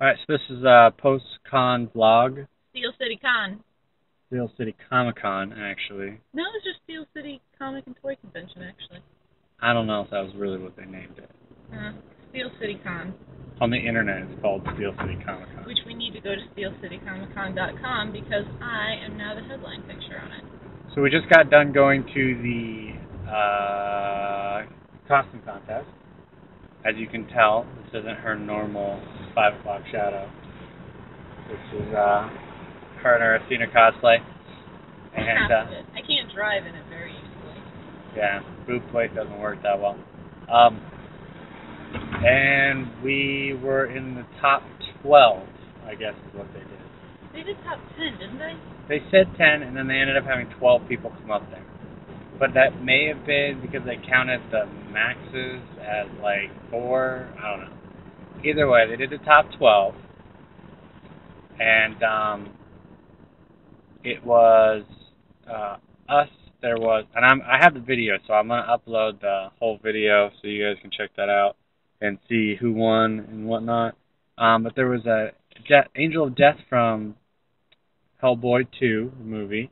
Alright, so this is a post-con vlog. Steel City Con. Steel City Comic-Con, actually. No, it's just Steel City Comic and Toy Convention, actually. I don't know if that was really what they named it. Steel City Con. On the internet, it's called Steel City Comic-Con. Which we need to go to steelcitycomiccon.com because I am now the headline picture on it. So we just got done going to the costume contest. As you can tell, this isn't her normal 5 o'clock shadow. This is her and her Athena cosplay. And I can't drive in it very easily. Yeah, boot plate doesn't work that well. And we were in the top 12, I guess is what they did. They did top 10, didn't they? They said 10, and then they ended up having 12 people come up there. But that may have been because they counted the maxes as like 4, I don't know. Either way, they did the top 12. And it was us, there was, and I have the video, so I'm going to upload the whole video so you guys can check that out and see who won and whatnot. But there was a Angel of Death from Hellboy 2 movie.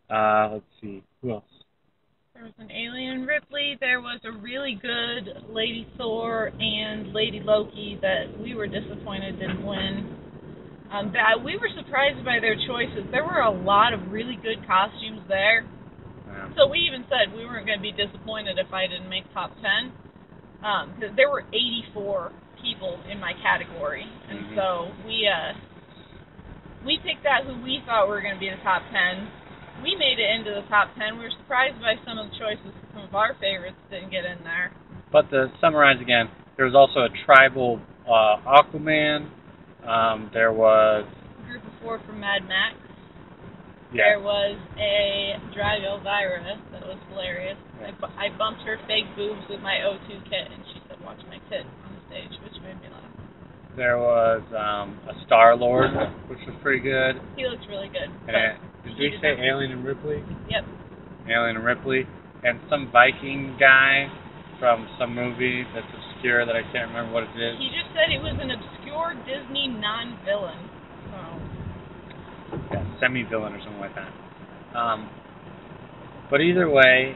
Let's see, who else? There was an Alien Ripley. There was a really good Lady Thor and Lady Loki that we were disappointed didn't win. We were surprised by their choices. There were a lot of really good costumes there. Yeah. So we even said we weren't going to be disappointed if I didn't make top 10. Because there were 84 people in my category. And so we picked out who we thought were going to be in the top 10. We made it into the top 10. We were surprised by some of the choices. Some of our favorites didn't get in there. But to summarize again, there was also a tribal Aquaman. There was a group of 4 from Mad Max. Yeah. There was a Drive Elvira that was hilarious. Yeah. I bumped her fake boobs with my O2 kit, and she said, "Watch my tit" on the stage, which made me laugh. There was a Star-Lord, which was pretty good. He looks really good. Did we say Alien and Ripley? Yep. Alien and Ripley. And some Viking guy from some movie that's obscure that I can't remember what it is. He just said it was an obscure Disney non-villain. So. Yeah, semi-villain or something like that. But either way,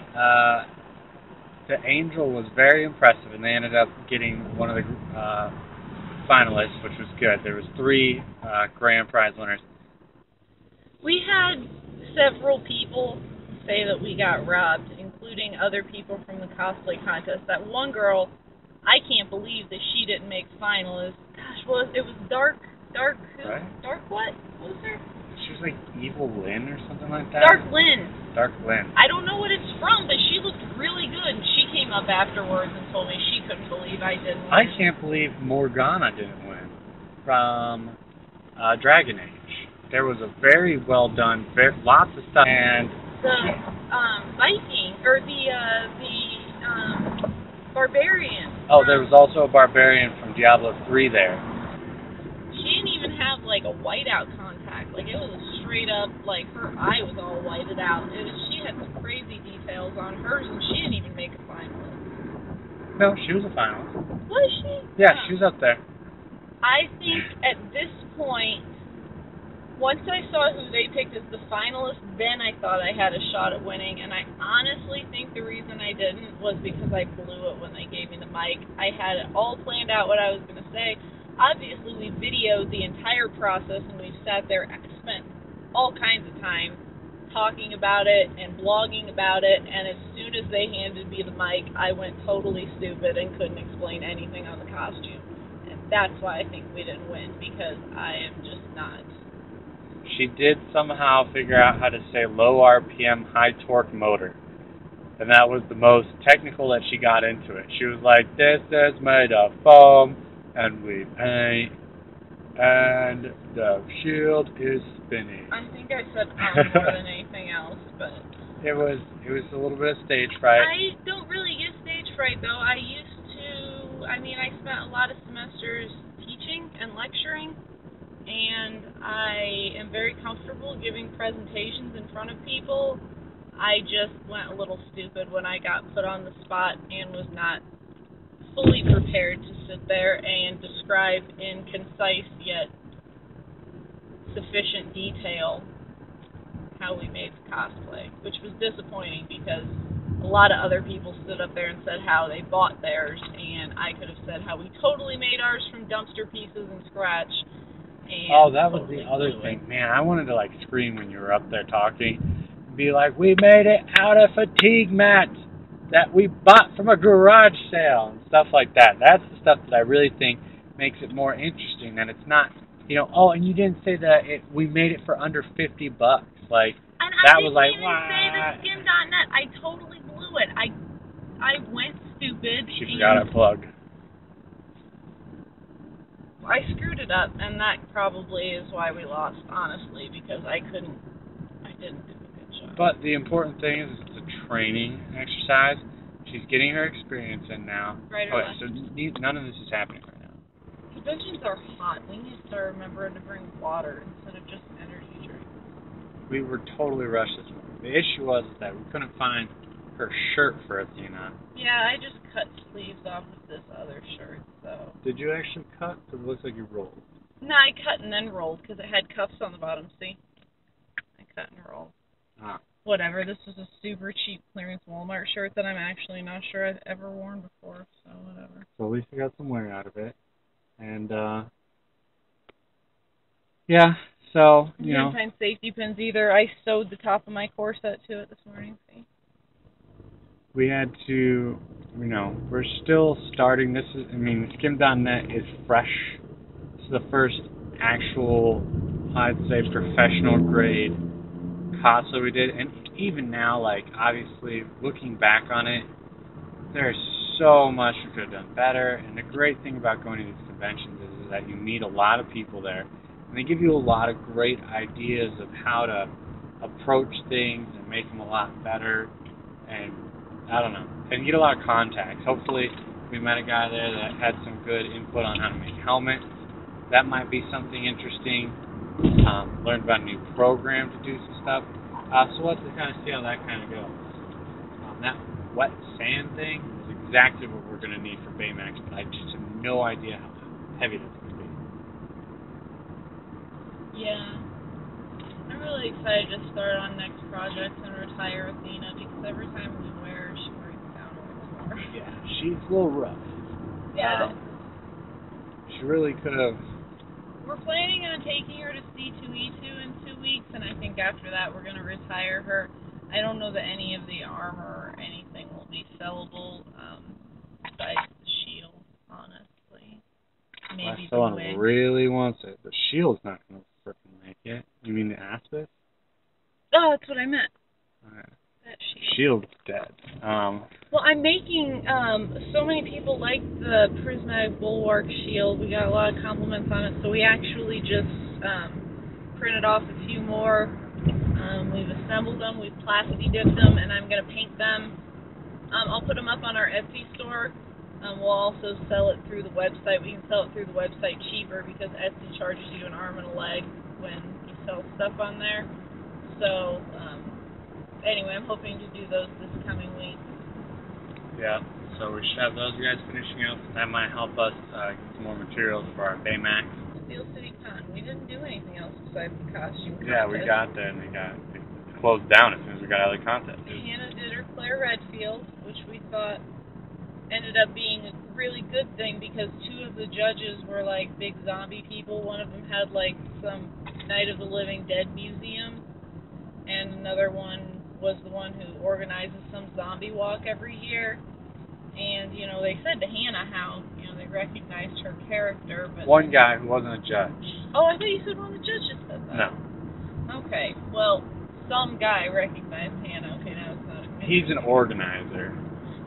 the Angel was very impressive, and they ended up getting one of the finalists, which was good. There was 3 grand prize winners. We had several people say that we got robbed, including other people from the cosplay contest. That one girl, I can't believe that she didn't make finalist. Gosh, it was Dark right? Dark what? What was her? She was like Evil Lynn or something like that. Dark Lynn. I don't know what it's from, but she looked really good, and she came up afterwards and told me she couldn't believe I didn't win. I can't believe Morgana didn't win from Dragon Age. There was a very well done, lots of stuff, and the Viking or the Barbarian. Oh, there was also a Barbarian from Diablo 3 there. She didn't even have like a whiteout contact. Like it was straight up, like her eye was all whited out. She had some crazy details on hers, and she didn't even make a finalist. No, she was a finalist. Was she? Yeah, she was up there. I think at this point, once I saw who they picked as the finalist, then I thought I had a shot at winning, and I honestly think the reason I didn't was because I blew it when they gave me the mic. I had it all planned out what I was going to say. Obviously, we videoed the entire process, and we sat there and spent all kinds of time talking about it and blogging about it, and as soon as they handed me the mic, I went totally stupid and couldn't explain anything on the costume. And that's why I think we didn't win, because I am just not. She did somehow figure out how to say low RPM, high torque motor. And that was the most technical that she got into it. She was like, this is made of foam, and we paint, and the shield is spinning. I think I said more than anything else, but... It was a little bit of stage fright. I don't really get stage fright, though. I spent a lot of semesters teaching and lecturing, and I am very comfortable giving presentations in front of people. I just went a little stupid when I got put on the spot and was not fully prepared to sit there and describe in concise yet sufficient detail how we made the cosplay, which was disappointing because a lot of other people stood up there and said how they bought theirs, and I could have said how we totally made ours from dumpster pieces and scratch. And that was the other thing. Man, I wanted to, like, scream when you were up there talking. Be like, we made it out of fatigue mats that we bought from a garage sale and stuff like that. That's the stuff that I really think makes it more interesting. That it's not, and you didn't say that we made it for under $50. Like, and that was like, wow. I didn't say TheSkim.net. I totally blew it. I went stupid. She forgot her plug. I screwed it up, and that probably is why we lost, honestly, because I didn't do a good job. But the important thing is it's a training exercise. She's getting her experience in now. Right. So none of this is happening right now. Conventions are hot. We need to start remembering to bring water instead of just energy drinks. We were totally rushed this morning. The issue was that we couldn't find her shirt for Athena. Yeah, I just cut sleeves off of this other shirt, so. Did you actually cut? Because it looks like you rolled. No, I cut and then rolled because it had cuffs on the bottom, see? I cut and rolled. Whatever, this was a super cheap clearance Walmart shirt that I'm actually not sure I've ever worn before, so whatever. So at least we got some wear out of it. And, yeah, so, You didn't find safety pins either. I sewed the top of my corset to it this morning, see? We had to, we're still starting. Skim.net is fresh. This is the first actual, I'd say, professional grade cosplay we did. And even now, like, obviously, looking back on it, there's so much we could have done better. And the great thing about going to these conventions is that you meet a lot of people there. And they give you a lot of great ideas of how to approach things and make them a lot better. And I don't know. And you get a lot of contacts. Hopefully, we met a guy there that had some good input on how to make helmets. That might be something interesting. Learned about a new program to do some stuff. So we'll have to kind of see how that kind of goes. That wet sand thing is exactly what we're going to need for Baymax, but I just have no idea how heavy that's going to be. Yeah. I'm really excited to start on next projects and retire Athena because every time we wear her, she breaks down a little more. Yeah, she's a little rough. Yeah. She really could have. We're planning on taking her to C2E2 in 2 weeks, and I think after that we're going to retire her. I don't know that any of the armor or anything will be sellable besides the shield, honestly. Maybe someone the wig. Really wants it. The shield's not going to freaking make it. You mean the aspect? Oh, that's what I meant. Alright. That Shield's dead. Well, I'm making, so many people like the prismatic bulwark shield. We got a lot of compliments on it, so we actually just printed off a few more. We've assembled them, we've plastic dipped them, and I'm going to paint them. I'll put them up on our Etsy store. We'll also sell it through the website. We can sell it through the website cheaper because Etsy charges you an arm and a leg when you sell stuff on there. So, anyway, I'm hoping to do those this coming week. Yeah, so we should have those guys finishing up. That might help us get some more materials for our Baymax. Steel City Con. We didn't do anything else besides the costume contest. Yeah, we got there and it closed down as soon as we got out of the contest. Hannah did her Claire Redfield, which we thought ended up being a really good thing because two of the judges were like big zombie people. One of them had like some Night of the Living Dead museum, and another one was the one who organizes some zombie walk every year. And, they said to Hannah how, they recognized her character, but... One guy who wasn't a judge. Oh, I thought you said one of the judges said that. No. Okay, well, some guy recognized Hannah. Okay, now it's not a good. He's an organizer.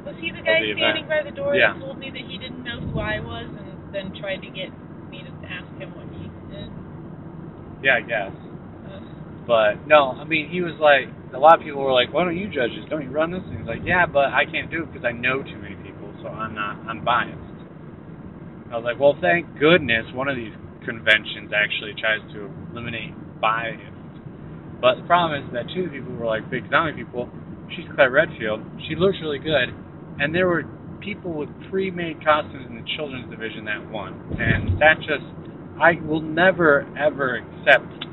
Was he the guy standing by the door that told me that he didn't know who I was and then tried to get me to ask him what he did? Yeah, I guess. But, no, he was like, a lot of people were like, why don't you judge this? Don't you run this? And he's like, yeah, but I can't do it because I know too many people, so I'm biased. I was like, well, thank goodness one of these conventions actually tries to eliminate bias. But the problem is that two people were like big zombie people. She's Claire Redfield. She looks really good. And there were people with pre-made costumes in the children's division that won. And that just, I will never, ever accept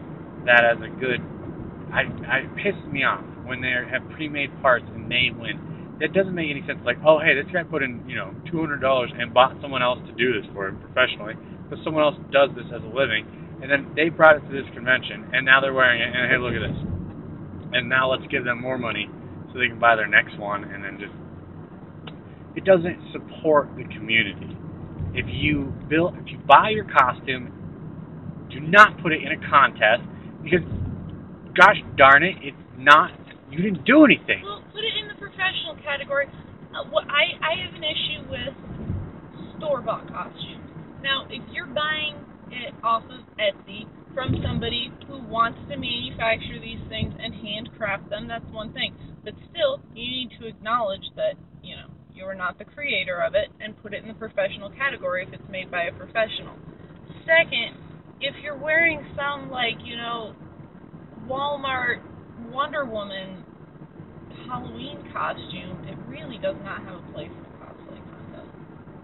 that as a good, it pisses me off when they have pre-made parts and they win. That doesn't make any sense. Like, oh, hey, this guy put in, $200 and bought someone else to do this for him professionally, because someone else does this as a living, and then they brought it to this convention, and now they're wearing it, and hey, look at this. And now let's give them more money so they can buy their next one, and then just, it doesn't support the community. If you buy your costume, do not put it in a contest, because, gosh darn it, it's not, you didn't do anything. Well, put it in the professional category. I have an issue with store-bought costumes. Now, if you're buying it off of Etsy from somebody who wants to manufacture these things and handcraft them, that's one thing. But still, you need to acknowledge that, you're not the creator of it, and put it in the professional category if it's made by a professional. Second, if you're wearing some, Walmart Wonder Woman Halloween costume, it really does not have a place in a cosplay contest.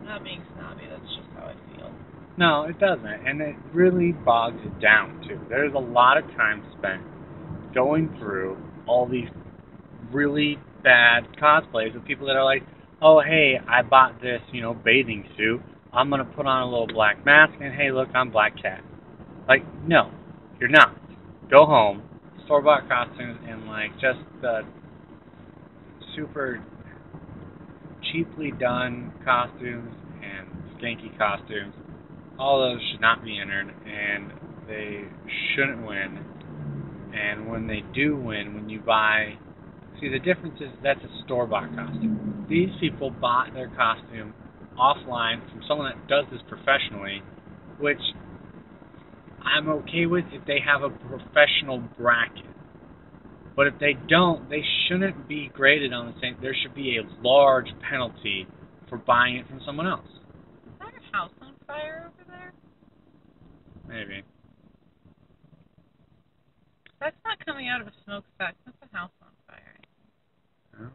I'm not being snobby, that's just how I feel. No, it doesn't, and it really bogs it down, too. There's a lot of time spent going through all these really bad cosplays of people that are like, oh, hey, I bought this, bathing suit. I'm going to put on a little black mask, and hey, look, I'm Black Cat. Like, no, you're not. Go home, store-bought costumes, and, just super cheaply done costumes and skanky costumes. All those should not be entered, and they shouldn't win. And when they do win, when you buy... See, the difference is that's a store-bought costume. These people bought their costume offline from someone that does this professionally, which I'm okay with if they have a professional bracket. But if they don't, they shouldn't be graded on the same... There should be a large penalty for buying it from someone else. Is that a house on fire over there? Maybe. That's not coming out of a smokestack. That's a house on fire. Oh.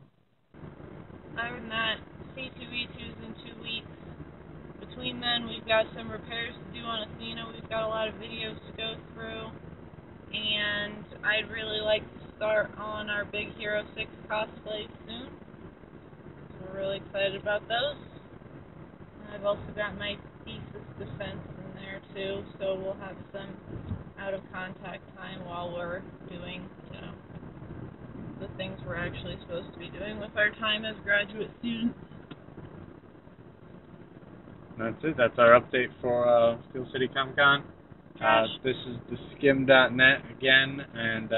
Other than that, C2E2's in 2 weeks. Between then, we've got some repairs to do on Athena. We've got a lot of videos to go through. And I'd really like to start on our Big Hero 6 cosplay soon. So we're really excited about those. I've also got my thesis defense in there too, so we'll have some out of contact time while we're doing, the things we're actually supposed to be doing with our time as graduate students. That's it. That's our update for Steel City Comic Con. This is TheSkim.net again, and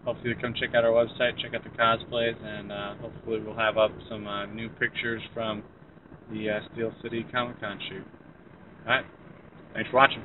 hopefully come check out our website, check out the cosplays, and hopefully we'll have up some new pictures from the Steel City Comic Con shoot. Alright, thanks for watching.